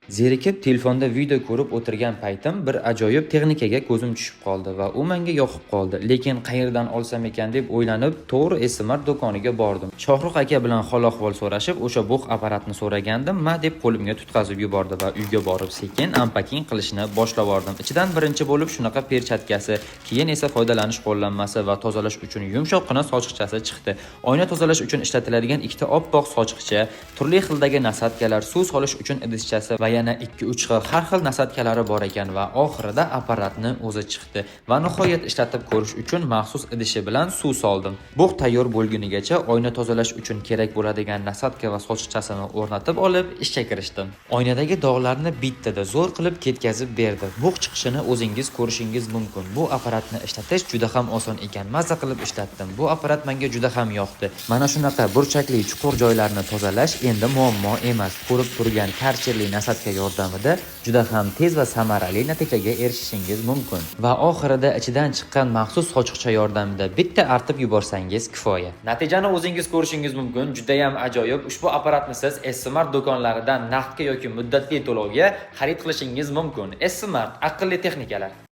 Zerikib telefonda video ko'rib o'tirgan paytim bir ajoyib texnikaga ko'zim tushib qoldi va u menga yoqib qoldi. Lekin qayerdan olsam ekan deb o'ylanib, to'g'ri SMR do'koniga bordim. Shohruh aka bilan hol-ahvol so'rashib, o'sha bug' apparatni so'ragandim, ma deb qo'limga tutqazib yubordi va uyga borib sekin unpacking qilishni boshlab bordim. Ichidan birinchi bo'lib shunaqa perchatkasi, keyin esa foydalanish qo'llanmasi va tozalash uchun yumshoqqina sochiqchasi chiqdi. Oyna tozalash uchun ishlatiladigan ikkita oppoq sochiqcha, turli xildagi nasatkalar, suv solish uchun idishchasi va yana 2-3 xil har xil nasatkalari bor ekan va oxirida apparatni o'zi chiqdi va nihoyat ishlatib ko'rish uchun maxsus idishi bilan suv soldim. Bug' tayyor bo'lgunigacha oyna tozalash uchun kerak bo'ladigan nasatka va sochiqchasini o'rnatib olib ishga kirishdim. Oynadagi dog'larni bittada zo'r qilib ketkazib berdi. Bug' chiqishini o'zingiz ko'rishingiz mumkin. Bu apparatni ishlatish juda ham oson ekan. Mazza qilib ishlatdim. Bu apparat menga juda ham yoqdi. Mana shunaqa burchakli chuqur joylarni tozalash endi muammo emas. Ko'rib turgan karcherli nasatka yordamida juda ham tez va samarali natijaga erishishingiz mumkin. Va oxirida ichidan chiqqan maxsus sochiqcha yordamida bitta artib yuborsangiz kifoya. Natijani o'zingiz ko'rishingiz mumkin. Juda ham ajoyib. Ushbu apparatni siz S-Smart do'konlaridan naqdga yoki muddatli to'lovga xarid qilishingiz mumkin. S-Smart aqlli texnikalar.